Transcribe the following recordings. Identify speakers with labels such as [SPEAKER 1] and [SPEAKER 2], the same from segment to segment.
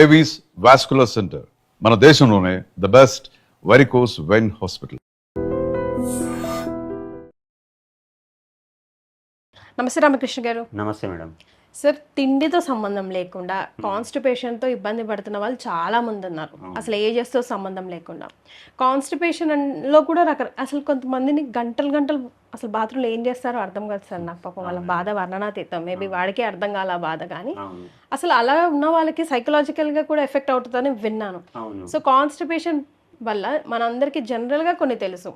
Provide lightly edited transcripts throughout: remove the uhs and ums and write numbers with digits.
[SPEAKER 1] Avis vascular centre మన దేశంలోనే the best varicose vein hospital.
[SPEAKER 2] నమస్తే రామకృష్ణ గారు.
[SPEAKER 3] నమస్తే మేడం.
[SPEAKER 2] సార్, తిండితో సంబంధం లేకుండా కాన్స్టిపేషన్తో ఇబ్బంది పడుతున్న వాళ్ళు చాలా మంది ఉన్నారు. అసలు ఏజెస్తో సంబంధం లేకుండా కాన్స్టిపేషన్లో కూడా అసలు కొంతమందిని గంటలు గంటలు అసలు బాత్రూంలో ఏం చేస్తారో అర్థం కాదు సార్. నాకు పాపం వాళ్ళ బాధ వర్ణనాతీతం. మేబీ వాడికే అర్థం కాల బాధ, కానీ అసలు అలా ఉన్న వాళ్ళకి సైకలాజికల్గా కూడా ఎఫెక్ట్ అవుతుందని విన్నాను. సో కాన్స్టిపేషన్ వల్ల మనందరికీ జనరల్గా కొన్ని తెలుసు,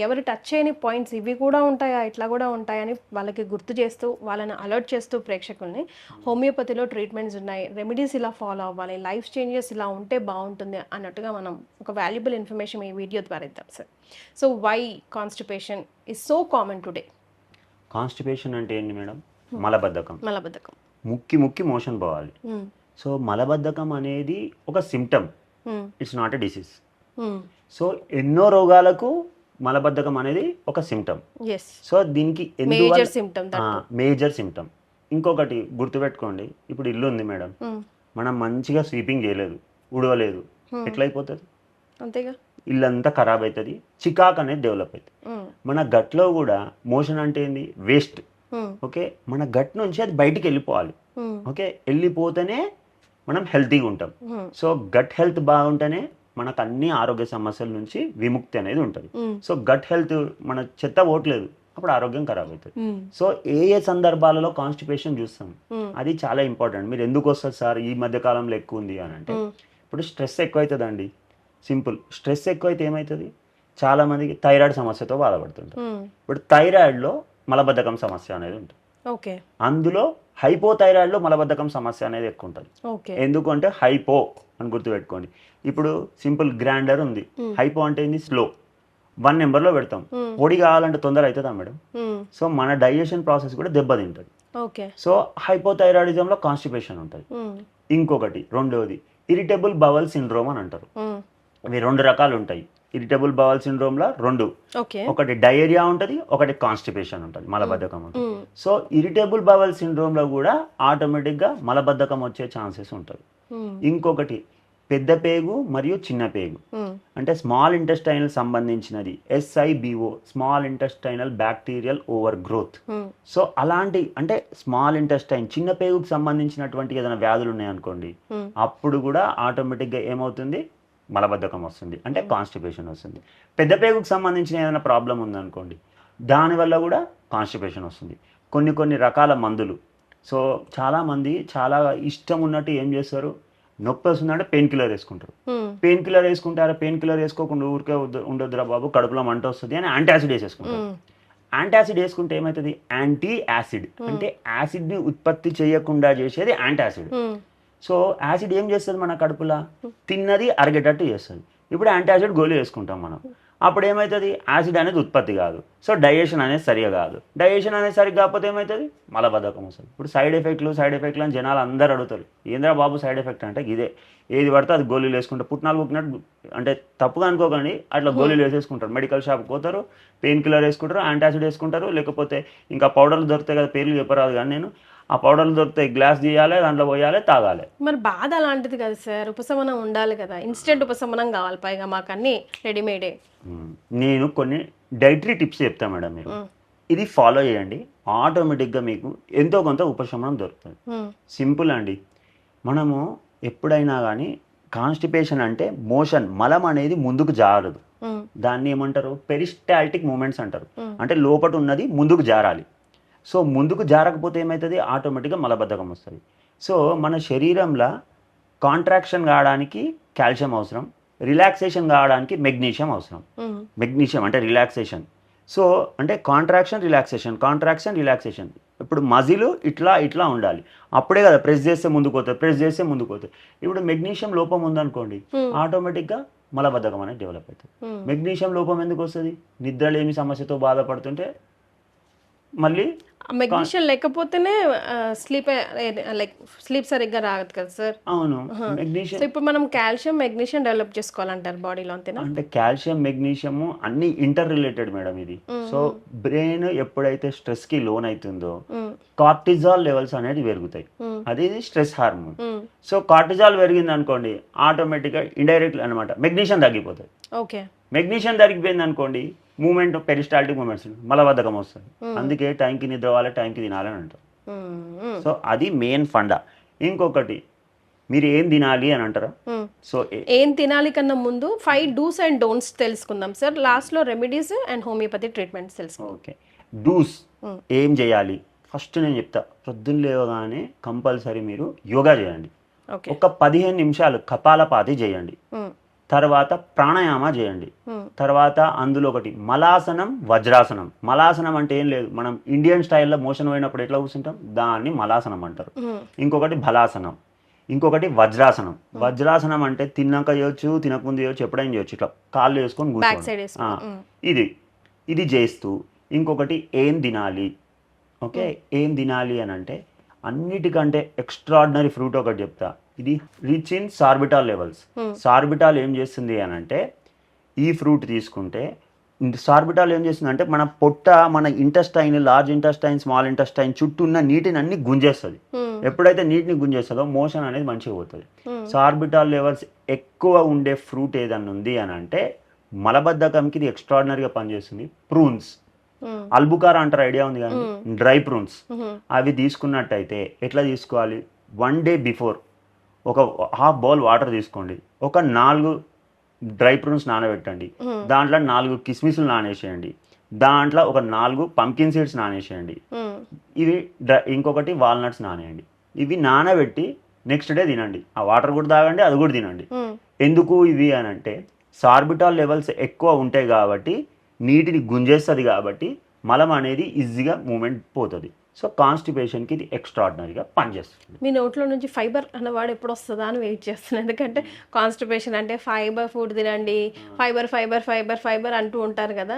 [SPEAKER 2] ఎవరు టచ్ చేయని పాయింట్స్ ఇవి కూడా ఉంటాయా, ఇట్లా కూడా ఉంటాయని వాళ్ళకి గుర్తు చేస్తూ వాళ్ళని అలర్ట్ చేస్తూ ప్రేక్షకుల్ని హోమియోపతిలో ట్రీట్మెంట్స్ ఉన్నాయి, రెమెడీస్ ఇలా ఫాలో అవ్వాలి, లైఫ్ చేంజెస్ ఇలా ఉంటే బాగుంటుంది అన్నట్టుగా మనం ఒక వాల్యుబుల్ ఇన్ఫర్మేషన్ ఈ వీడియో ద్వారా ఇద్దాం sir. So why constipation is so common today?
[SPEAKER 3] Constipation అంటే ఏంటి మేడం? మలబద్ధకం.
[SPEAKER 2] మలబద్ధకం,
[SPEAKER 3] ముక్కి మోషన్ పోవాలి. సో మలబద్ధకం అనేది ఒక symptom, it's not a disease. So ఎన్నో రోగాలకు మలబద్ధకం అనేది ఒక సిమ్టమ్. సో దీనికి మేజర్ సిమ్టమ్. ఇంకొకటి గుర్తుపెట్టుకోండి, ఇప్పుడు ఇల్లు ఉంది మేడం, మనం మంచిగా స్వీపింగ్ చేయలేదు, ఉడవలేదు, ఎట్లయిపోతుంది?
[SPEAKER 2] అంతేగా,
[SPEAKER 3] ఇల్లంతా ఖరాబ్ అవుతుంది, చికాక్ అనేది డెవలప్ అవుతుంది. మన గట్లో కూడా మోషన్ అంటే ఏంది? వేస్ట్. ఓకే, మన గట్ నుంచి అది బయటికి వెళ్ళిపోవాలి. ఓకే, వెళ్ళిపోతేనే మనం హెల్తీగా ఉంటాం. సో గట్ హెల్త్ బాగుంటేనే మనకు అన్ని ఆరోగ్య సమస్యల నుంచి విముక్తి అనేది ఉంటుంది. సో గట్ హెల్త్ మన చెత్త పోవట్లేదు, అప్పుడు ఆరోగ్యం ఖరాబ్ అవుతుంది. సో ఏ సందర్భాలలో కాన్స్టిపేషన్ చూస్తాం, అది చాలా ఇంపార్టెంట్. మీరు ఎందుకు వస్తుంది సార్ ఈ మధ్య కాలంలో ఎక్కువ ఉంది అని అంటే, ఇప్పుడు స్ట్రెస్ ఎక్కువ అవుతుంది అండి. సింపుల్, స్ట్రెస్ ఎక్కువైతే ఏమవుతుంది? చాలా మందికి థైరాయిడ్ సమస్యతో బాధపడుతుంటారు. ఇప్పుడు థైరాయిడ్లో మలబద్ధకం సమస్య అనేది ఉంటుంది. అందులో హైపోథైరాయిడ్లో మలబద్ధకం సమస్య అనేది ఎక్కువ ఉంటుంది. ఎందుకంటే హైపో అని గుర్తుపెట్టుకోండి. ఇప్పుడు సింపుల్ గ్రాండర్ ఉంది, హైపో అంటే ఏంది? స్లో. 1 నెంబర్లో పెడతాం. పొడి కావాలంటే తొందర అవుతుందా మేడం? సో మన డైజెషన్ ప్రాసెస్ కూడా దెబ్బతింటుంది. సో హైపోథైరాయిడిజంలో కాన్స్టిపేషన్ ఉంటుంది. ఇంకొకటి రెండవది ఇరిటబుల్ బవల్ సిండ్రోమ్ అని అంటారు. ఇవి 2 రకాలు ఉంటాయి. ఇరిటబుల్ బవల్ సిండ్రోమ్ లో 2, ఒకటి డయేరియా ఉంటుంది, ఒకటి కాన్స్టిపేషన్ ఉంటుంది, మలబద్ధకం ఉంటుంది. సో ఇరిటబుల్ బవల్ సిండ్రోమ్ లో కూడా ఆటోమేటిక్ గా మలబద్ధకం వచ్చే ఛాన్సెస్ ఉంటుంది. ఇంకొకటి పెద్ద పేగు మరియు చిన్న పేగు, అంటే స్మాల్ ఇంటెస్టైనల్ సంబంధించినది, SIBO, small intestinal bacterial over growth. So అలాంటి అంటే స్మాల్ ఇంటెస్టైన్ చిన్న పేగుకు సంబంధించినటువంటి ఏదైనా వ్యాధులు ఉన్నాయనుకోండి, అప్పుడు కూడా ఆటోమేటిక్గా ఏమవుతుంది? మలబద్ధకం వస్తుంది, అంటే కాన్స్టిపేషన్ వస్తుంది. పెద్ద పేగుకు సంబంధించిన ఏదైనా ప్రాబ్లం ఉందనుకోండి, దానివల్ల కూడా కాన్స్టిపేషన్ వస్తుంది. కొన్ని రకాల మందులు. సో చాలామంది చాలా ఇష్టం ఉన్నట్టు ఏం చేస్తారు, నొప్పి వస్తుందంటే పెయిన్ కిల్లర్ వేసుకుంటారు. పెయిన్ కిల్లర్ వేసుకుంటారా? పెయిన్ కిల్లర్ వేసుకోకుండా ఊరికే ఉండొద్దురా బాబు, కడుపులో మంట వస్తుంది అని యాంటాసిడ్ వేసేసుకుంటారు. యాంటాసిడ్ వేసుకుంటే ఏమవుతుంది? యాంటీ యాసిడ్, అంటే యాసిడ్ని ఉత్పత్తి చేయకుండా చేసేది యాంటాసిడ్. సో యాసిడ్ ఏం చేస్తుంది? మన కడుపులో తిన్నది అరిగేటట్టు చేస్తుంది. ఇప్పుడు యాంటాసిడ్ గోళీ వేసుకుంటాం మనం, అప్పుడు ఏమవుతుంది? యాసిడ్ అనేది ఉత్పత్తి కాదు. సో డైజెషన్ అనేది సరిగా కాదు. డైజెషన్ అనేది సరిగ్గా కాకపోతే ఏమవుతుంది? మలబద్ధకం వస్తుంది. ఇప్పుడు సైడ్ ఎఫెక్ట్లు అని జనాలు అందరూ అడుగుతారు, ఏంద్రా బాబు సైడ్ ఎఫెక్ట్ అంటే ఇదే, ఏది పడితే అది గోళీలు వేసుకుంటారు. పుట్నాలు పుట్టినట్టు, అంటే తప్పుగా అనుకోకండి, అట్లా గోళీలు వేసేసుకుంటారు. మెడికల్ షాప్కి పోతారు, పెయిన్ కిల్లర్ వేసుకుంటారు, యాంటాసిడ్ వేసుకుంటారు, లేకపోతే ఇంకా పౌడర్లు దొరుకుతాయి కదా, పేర్లు చెప్పరాదు కానీ నేను, ఆ పౌడర్లు దొరుకుతాయి, గ్లాస్ తీయాలి, దాంట్లో పోయాలి, తాగాలి.
[SPEAKER 2] మరి బాధ అలాంటిది కదా సార్, ఉపశమనం ఉండాలి కదా, ఇన్స్టెంట్ ఉపశమనం కావాలి, పైగా మాకు అన్ని రెడీమేడే.
[SPEAKER 3] నేను కొన్ని డైటరీ టిప్స్ చెప్తాను మేడం, మీరు ఇది ఫాలో చేయండి, ఆటోమేటిక్గా మీకు ఎంతో కొంత ఉపశమనం దొరుకుతుంది. సింపుల్ అండి. మనము ఎప్పుడైనా కానీ కాన్స్టిపేషన్ అంటే మోషన్, మలం అనేది ముందుకు జారదు, దాన్ని ఏమంటారు? పెరిస్టాల్టిక్ మూమెంట్స్ అంటారు. అంటే లోపల ఉన్నది ముందుకు జారాలి. సో ముందుకు జారకపోతే ఏమవుతుంది? ఆటోమేటిక్గా మలబద్ధకం వస్తుంది. సో మన శరీరంలో కాంట్రాక్షన్ కావడానికి కాల్షియం అవసరం, రిలాక్సేషన్ కావడానికి మెగ్నీషియం అవసరం. మెగ్నీషియం అంటే రిలాక్సేషన్. సో అంటే కాంట్రాక్షన్ రిలాక్సేషన్. ఇప్పుడు మజిల్ ఇట్లా ఉండాలి, అప్పుడే కదా ప్రెస్ చేస్తే ముందుకు పోతుంది. ఇప్పుడు మెగ్నీషియం లోపం ఉందనుకోండి, ఆటోమేటిక్గా మలబద్ధకం అనేది డెవలప్ అవుతుంది. మెగ్నీషియం లోపం ఎందుకు వస్తుంది? నిద్రలేమి సమస్యతో బాధపడుతుంటే మళ్ళీ
[SPEAKER 2] మెగ్నీషియం లేకపోతేనే స్లీప్ సరిగ్గా రాదు కదా సార్.
[SPEAKER 3] అవును మెగ్నీషియం
[SPEAKER 2] సో ఇప్పుడు మనం కాల్షియం మెగ్నీషియం డెవలప్ చేసుకోవాలంటారు బాడీలో, అంతేనా?
[SPEAKER 3] అంటే కాల్షియం మెగ్నీషియము అన్ని ఇంటర్ రిలేటెడ్ మేడం ఇది. సో బ్రెయిన్ ఎప్పుడైతే స్ట్రెస్ కి లోన్ అవుతుందో కార్టిజాల్ లెవెల్స్ అనేది పెరుగుతాయి. అది స్ట్రెస్ హార్మోన్. సో కార్టిజాల్ పెరిగింది అనుకోండి ఆటోమేటిక్గా ఇండైరెక్ట్ అనమాట మెగ్నీషియం తగ్గిపోతుంది.
[SPEAKER 2] ఓకే.
[SPEAKER 3] మెగ్నీషియం తగ్గిపోయింది అనుకోండి మూమెంట్ పెరిస్టాల్టిక్ మూమెంట్స్ మలబద్ధకం వస్తుంది. అందుకే టైంకి నిద్ర అవ్వాలి, టైంకి తినాలని అంటారు. సో అది మెయిన్ ఫండా. ఇంకొకటి మీరు ఏం తినాలి అని అంటారా? సో
[SPEAKER 2] ఏం తినాలి కన్నా ముందు 5 డూస్ అండ్ డోంట్స్ తెలుసుకుందాం సార్. లాస్ట్లో రెమెడీస్ అండ్ హోమియోపతి ట్రీట్మెంట్స్ తెలుసుకుందాం.
[SPEAKER 3] ఓకే, డూస్ ఏం చేయాలి ఫస్ట్ నేను చెప్తా. పొద్దున్న లేవగానే కంపల్సరీ మీరు యోగా చేయండి. ఒక 15 నిమిషాలు కపాలపాతి చేయండి. తర్వాత ప్రాణాయామ చేయండి. తర్వాత అందులో ఒకటి మలాసనం, వజ్రాసనం. మలాసనం అంటే ఏం లేదు, మనం ఇండియన్ స్టైల్లో మోషన్ పోయినప్పుడు ఎట్లా కూర్చుంటాం దాన్ని మలాసనం అంటారు. ఇంకొకటి బలాసనం, ఇంకొకటి వజ్రాసనం. వజ్రాసనం అంటే తిన్నాక చేయొచ్చు, తినకముందు చేయొచ్చు, ఎప్పుడైనా చేయొచ్చు. ఇట్లా కాళ్ళు వేసుకొని కూర్చోండి. ఇది చేస్తూ ఇంకొకటి ఏం తినాలి. ఓకే, ఏం తినాలి అని అంటే అన్నిటికంటే ఎక్స్ట్రాడినరీ ఫ్రూట్ ఒకటి చెప్తా. ఇది rich in sorbitol levels. Sorbitol ఏం చేస్తుంది అని అంటే ఈ ఫ్రూట్ తీసుకుంటే సార్బిటాల్ ఏం చేస్తుంది అంటే మన పొట్ట, మన intestine, large intestine, small intestine చుట్టూ ఉన్న నీటిని అన్ని గుంజేస్తుంది. ఎప్పుడైతే నీటిని గుంజేస్తుందో మోషన్ అనేది మంచిగా పోతుంది. సార్బిటాల్ లెవెల్స్ ఎక్కువ ఉండే ఫ్రూట్ ఏదన్నా ఉంది అని అంటే మలబద్ధకంకి ఇది ఎక్స్ట్రాడినరీగా పనిచేస్తుంది. ప్రూన్స్, అల్బుకారా అంటారు, ఐడియా ఉంది కానీ డ్రై ప్రూన్స్. అవి తీసుకున్నట్టయితే ఎట్లా తీసుకోవాలి? 1 డే బిఫోర్ ఒక హాఫ్ బౌల్ వాటర్ తీసుకోండి. ఒక 4 డ్రై ప్రూన్స్ నానబెట్టండి. దాంట్లో 4 కిస్మిస్లు నానేసేయండి. దాంట్లో ఒక 4 పంకిన్ సీడ్స్ నానేసేయండి. ఇవి ఇంకొకటి వాల్నట్స్ నానేయండి. ఇవి నానబెట్టి నెక్స్ట్ డే తినండి. ఆ వాటర్ కూడా తాగండి, అది కూడా తినండి. ఎందుకు ఇవి అని అంటే సార్బిటాల్ లెవెల్స్ ఎక్కువ ఉంటాయి కాబట్టి నీటిని గుంజేస్తుంది కాబట్టి మలం అనేది ఈజీగా మూమెంట్ పోతుంది. సో కాన్స్టిపేషన్కి ఇది ఎక్స్ట్రాడినరీగా పనిచేస్తుంది.
[SPEAKER 2] మీ నోట్లో నుంచి ఫైబర్ అన్నవాడు ఎప్పుడు వస్తుందా అని వెయిట్ చేస్తున్నాను. ఎందుకంటే కాన్స్టిపేషన్ అంటే ఫైబర్ ఫుడ్ తినండి, ఫైబర్ ఫైబర్ ఫైబర్ ఫైబర్ అంటూ ఉంటారు కదా.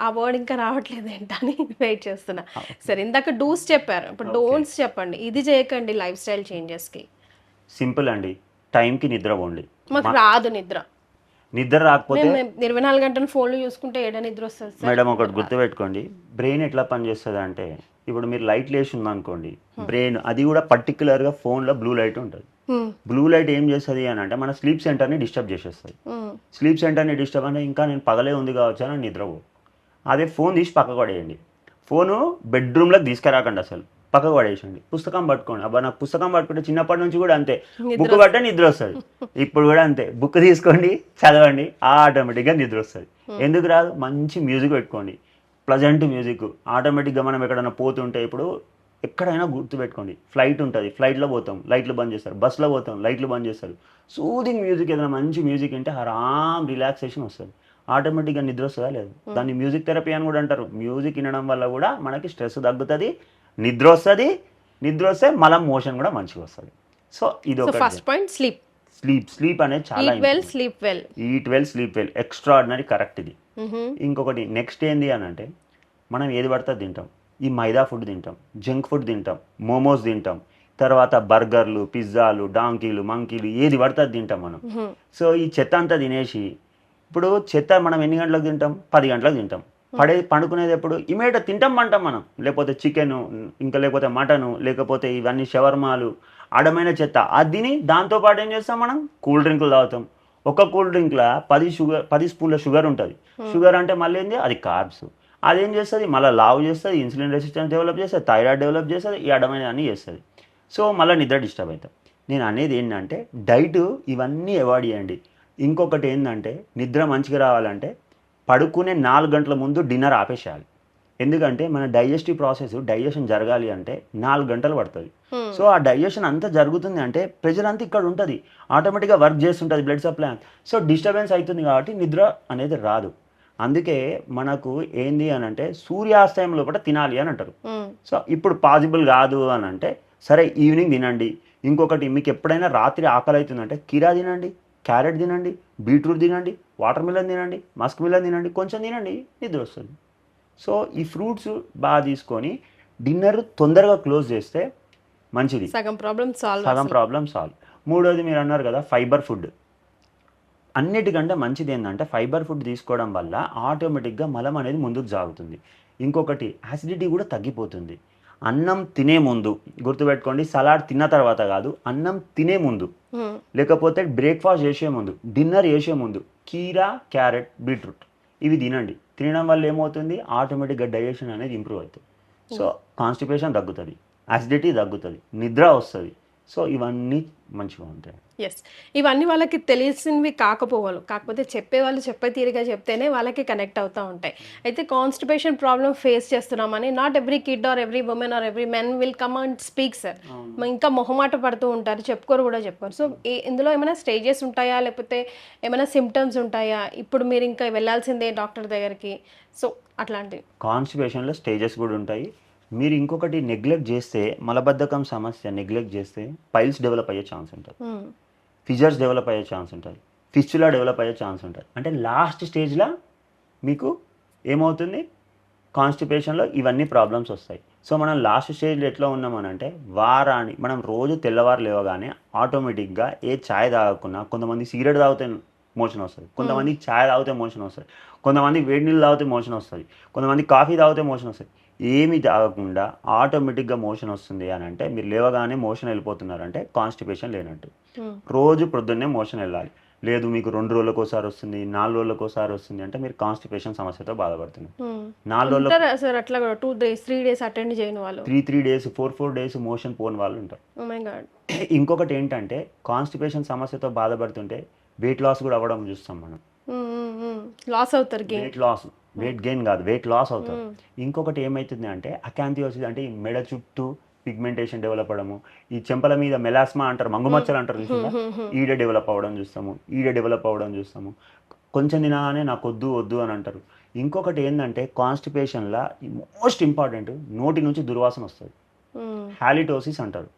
[SPEAKER 2] ఆ వర్డ్ ఇంకా రావట్లేదు ఏంటని వెయిట్ చేస్తున్నా. సరే, ఇందాక డూస్ చెప్పారు, ఇప్పుడు డోంట్స్ చెప్పండి. ఇది చేయకండి లైఫ్ స్టైల్ చేంజెస్కి.
[SPEAKER 3] సింపుల్ అండి, టైంకి నిద్ర పోండి.
[SPEAKER 2] మాకు రాదు
[SPEAKER 3] నిద్ర రాకపోతే
[SPEAKER 2] 24 గంటలు ఫోన్లు చూసుకుంటే ఏడా నిద్ర వస్తుంది
[SPEAKER 3] మేడం. ఒకటి గుర్తుపెట్టుకోండి, బ్రెయిన్ ఎట్లా పనిచేస్తుంది అంటే ఇప్పుడు మీరు లైట్ లేసి ఉందనుకోండి, బ్రెయిన్ అది కూడా పర్టికులర్గా ఫోన్లో బ్లూ లైట్ ఉంటుంది. బ్లూ లైట్ ఏం చేస్తుంది అని అంటే మన స్లీప్ సెంటర్ని డిస్టర్బ్ చేసేస్తుంది. స్లీప్ సెంటర్ని డిస్టర్బ్ అంటే ఇంకా నేను పగలే ఉంది కావచ్చు అని నిద్రపో. అదే ఫోన్ తీసి పక్కకు పడేయండి. ఫోను బెడ్రూమ్లోకి తీసుకురాకండి, అసలు పక్కకు పడేసండి. పుస్తకం పట్టుకోండి. అబ్బా నాకు పుస్తకం పట్టుకుంటే చిన్నప్పటి నుంచి కూడా అంతే, బుక్ పట్టే నిద్ర వస్తుంది. ఇప్పుడు కూడా అంతే, బుక్ తీసుకోండి, చదవండి, ఆటోమేటిక్గా నిద్ర వస్తుంది. ఎందుకు రాదు? మంచి మ్యూజిక్ పెట్టుకోండి, ప్లజెంట్ మ్యూజిక్. ఆటోమేటిక్గా మనం ఎక్కడైనా పోతుంటే ఇప్పుడు ఎక్కడైనా గుర్తుపెట్టుకోండి, ఫ్లైట్ ఉంటుంది, ఫ్లైట్లో పోతాం లైట్లు బంద్ చేస్తారు, బస్సులో పోతాం లైట్లు బంద్ చేస్తారు. సూదింగ్ మ్యూజిక్, ఏదైనా మంచి మ్యూజిక్ అంటే ఆరామ్ రిలాక్సేషన్ వస్తుంది. ఆటోమేటిక్గా నిద్ర వస్తుందా లేదు? దాన్ని మ్యూజిక్ థెరపీ అని కూడా అంటారు. మ్యూజిక్ వినడం వల్ల కూడా మనకి స్ట్రెస్ తగ్గుతుంది, నిద్ర వస్తుంది. నిద్ర వస్తే మలం మోషన్ కూడా మంచిగా వస్తుంది. సో ఇది ఒక
[SPEAKER 2] ఫస్ట్ పాయింట్.
[SPEAKER 3] స్లీప్ అనేది చాలా eat well sleep well extraordinary correct ఇది. ఇంకొకటి నెక్స్ట్ ఏంది అని అంటే మనం ఏది పడితే తింటాం. ఈ మైదా ఫుడ్ తింటాం, జంక్ ఫుడ్ తింటాం, మోమోస్ తింటాం, తర్వాత బర్గర్లు, పిజ్జాలు, డాంకీలు, మంకీలు, ఏది పడితే తింటాం మనం. సో ఈ చెత్త అంతా తినేసి ఇప్పుడు చెత్త మనం ఎన్ని గంటలకు తింటాం? 10 గంటలకు తింటాం. పండుకునేది ఎప్పుడు? ఇమీడియట్ తింటాం మనం. లేకపోతే చికెను, ఇంకా లేకపోతే మటను, లేకపోతే ఇవన్నీ షవర్మాలు, అడమైన చెత్త అది తిని దాంతోపాటు ఏం చేస్తాం మనం? కూల్ డ్రింకులు తాగుతాం. ఒక కూల్ డ్రింక్లో 10 స్పూన్ల షుగర్ ఉంటుంది. షుగర్ అంటే మళ్ళీ ఏంది? అది కార్బ్స్. అదేం చేస్తుంది? మళ్ళీ లావు చేస్తుంది, ఇన్సులిన్ రెసిస్టెన్స్ డెవలప్ చేస్తుంది, థైరాయిడ్ డెవలప్ చేస్తుంది, ఈ అడమైన అన్నీ చేస్తుంది. సో మళ్ళీ నిద్ర డిస్టర్బ్ అవుతాం. నేను అనేది ఏంటంటే డైట్ ఇవన్నీ అవాయిడ్ చేయండి. ఇంకొకటి ఏంటంటే నిద్ర మంచిగా రావాలంటే పడుకునే 4 గంటల ముందు డిన్నర్ ఆపేసేయాలి. ఎందుకంటే మన డైజెషన్ జరగాలి అంటే 4 గంటలు పడుతుంది. సో ఆ డైజెషన్ అంతా జరుగుతుంది అంటే ప్రెజర్ అంతా ఇక్కడ ఉంటుంది, ఆటోమేటిక్గా వర్క్ చేస్తుంటుంది బ్లడ్ సప్లై. సో డిస్టర్బెన్స్ అవుతుంది కాబట్టి నిద్ర అనేది రాదు. అందుకే మనకు ఏంది అని అంటే సూర్యాస్తయం లోపల తినాలి అని అంటారు. సో ఇప్పుడు పాసిబుల్ కాదు అని అంటే సరే ఈవినింగ్ తినండి. ఇంకొకటి మీకు ఎప్పుడైనా రాత్రి ఆకలి అవుతుందంటే కీరా తినండి, క్యారెట్ తినండి, బీట్రూట్ తినండి, వాటర్ మిలన్ తినండి, మస్క్ మిలన్ తినండి, కొంచెం తినండి, నిద్ర వస్తుంది. సో ఈ ఫ్రూట్స్ బాగా తీసుకొని డిన్నర్ తొందరగా క్లోజ్ చేస్తే మంచిది,
[SPEAKER 2] సగం ప్రాబ్లం సాల్వ్.
[SPEAKER 3] సగం ప్రాబ్లం సాల్వ్. మూడోది మీరు అన్నారు కదా ఫైబర్ ఫుడ్, అన్నిటికంటే మంచిది ఏంటంటే ఫైబర్ ఫుడ్ తీసుకోవడం వల్ల ఆటోమేటిక్గా మలం అనేది ముందుకు సాగుతుంది. ఇంకొకటి యాసిడిటీ కూడా తగ్గిపోతుంది. అన్నం తినే ముందు గుర్తుపెట్టుకోండి, సలాడ్ తిన్న తర్వాత కాదు, అన్నం తినే ముందు, లేకపోతే బ్రేక్ఫాస్ట్ చేసే ముందు, డిన్నర్ చేసే ముందు కీరా, క్యారెట్, బీట్రూట్ ఇవి తినండి. తినడం వల్ల ఏమవుతుంది, ఆటోమేటిక్గా డైజెషన్ అనేది ఇంప్రూవ్ అవుతుంది. సో కాన్స్టిపేషన్ తగ్గుతుంది, యాసిడిటీ తగ్గుతుంది, నిద్ర వస్తుంది. సో ఇవన్నీ మంచిగా ఉంటాయి.
[SPEAKER 2] ఎస్, ఇవన్నీ వాళ్ళకి తెలిసినవి కాకపోతే చెప్పేవాళ్ళు చెప్పే తీరుగా చెప్తేనే వాళ్ళకి కనెక్ట్ అవుతూ ఉంటాయి. అయితే కాన్స్టిపేషన్ ప్రాబ్లం ఫేస్ చేస్తున్నామని not every kid or every women or every men will come and speak sir. ఇంకా మొహమాట పడుతూ ఉంటారు, చెప్పుకోరు. సో ఇందులో ఏమైనా స్టేజెస్ ఉంటాయా, లేకపోతే ఏమైనా సిమ్టమ్స్ ఉంటాయా, ఇప్పుడు మీరు ఇంకా వెళ్ళాల్సిందే డాక్టర్ దగ్గరికి, సో అట్లాంటివి?
[SPEAKER 3] కాన్స్టిపేషన్లో స్టేజెస్ కూడా ఉంటాయి. మీరు ఇంకొకటి నెగ్లెక్ట్ చేస్తే, మలబద్ధకం సమస్య నెగ్లెక్ట్ చేస్తే పైల్స్ డెవలప్ అయ్యే ఛాన్స్ ఉంటుంది, ఫిజర్స్ డెవలప్ అయ్యే ఛాన్స్ ఉంటుంది, ఫిస్చులా డెవలప్ అయ్యే ఛాన్స్ ఉంటుంది. అంటే లాస్ట్ స్టేజ్లో మీకు ఏమవుతుంది, కాన్స్టిపేషన్లో ఇవన్నీ ప్రాబ్లమ్స్ వస్తాయి. సో మనం లాస్ట్ స్టేజ్లో ఎట్లా ఉన్నామనంటే, మనం రోజు తెల్లవారు లేవగానే ఆటోమేటిక్గా ఏ ఛాయ్ తాగకున్నా, కొంతమంది సిగరెట్ తాగితే మోషన్ వస్తుంది, కొంతమంది ఛాయ్ తాగితే మోషన్ వస్తుంది, కొంతమంది వేడి నీళ్ళు తాగితే మోషన్ వస్తుంది, కొంతమంది కాఫీ తాగితే మోషన్ వస్తుంది. ఏమి తాగకుండా ఆటోమేటిక్గా మోషన్ వస్తుంది అని అంటే, మీరు లేవగానే మోషన్ వెళ్ళిపోతున్నారంటే కాన్స్టిపేషన్ లేనట్టు. రోజు ప్రొద్దున్నే మోషన్ వెళ్ళాలి. లేదు మీకు 2 రోజులకు ఒకసారి వస్తుంది, 4 రోజులకు ఒకసారి వస్తుంది అంటే మీరు కాన్స్టిపేషన్ సమస్యతో బాధపడుతున్నారు. 4 రోజులు
[SPEAKER 2] సార్ అట్లా 2 days 3 days అటెండ్ చేయని వాళ్ళు,
[SPEAKER 3] 3 days 4 days మోషన్ పోని వాళ్ళు ఉంటారు. ఇంకొకటి ఏంటంటే, కాన్స్టిపేషన్ సమస్యతో బాధపడుతుంటే వెయిట్ లాస్ కూడా అవ్వడం చూస్తాం మనం.
[SPEAKER 2] లాస్ అవుతారు,
[SPEAKER 3] వెయిట్ గెయిన్ కాదు, వెయిట్ లాస్ అవుతారు. ఇంకొకటి ఏమవుతుంది అంటే అకాంథియోసిస్, అంటే ఈ మెడ చుట్టూ పిగ్మెంటేషన్ డెవలప్ అవ్వడము, ఈ చెంపల మీద మెలాస్మా అంటారు, మంగుమచ్చలు అంటారు చూసిందా, ఈడ డెవలప్ అవ్వడం చూస్తాము. కొంచెం తినగానే నాకు వద్దు అని అంటారు. ఇంకొకటి ఏంటంటే కాన్స్టిపేషన్లో మోస్ట్ ఇంపార్టెంట్, నోటి నుంచి దుర్వాసన వస్తుంది, హాలిటోసిస్ అంటారు.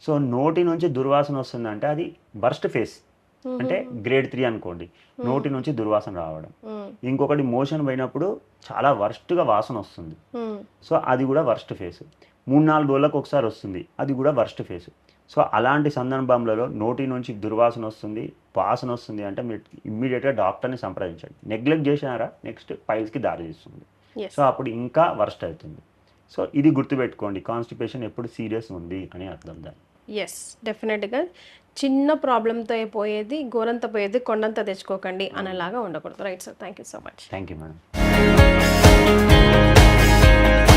[SPEAKER 3] సో నోటి నుంచి దుర్వాసన వస్తుందంటే అది వర్స్ట్ ఫేస్, అంటే గ్రేడ్ 3 అనుకోండి, నోటి నుంచి దుర్వాసన రావడం. ఇంకొకటి మోషన్ పోయినప్పుడు చాలా వర్స్ట్గా వాసన వస్తుంది, సో అది కూడా వర్స్ట్ ఫేస్. 3-4 రోజులకు ఒకసారి వస్తుంది, అది కూడా వర్స్ట్ ఫేస్. సో అలాంటి సందర్భంలో నోటి నుంచి దుర్వాసన వస్తుంది, వాసన వస్తుంది అంటే మీరు ఇమ్మీడియట్గా డాక్టర్ని సంప్రదించండి. నెగ్లెక్ట్ చేసినారా నెక్స్ట్ పైల్స్కి దారి తీస్తుంది, సో అప్పుడు ఇంకా వర్స్ట్ అవుతుంది. సో ఇది గుర్తుపెట్టుకోండి, కాన్స్టిపేషన్ ఎప్పుడు సీరియస్ ఉంది అని అర్థం దాన్ని.
[SPEAKER 2] ఎస్, డెఫినెట్గా చిన్న ప్రాబ్లంతో పోయేది గోరంత పోయేది కొండంత తెచ్చుకోకండి అనేలాగా ఉండకూడదు. Right sir, thank you so much.
[SPEAKER 3] Thank you madam.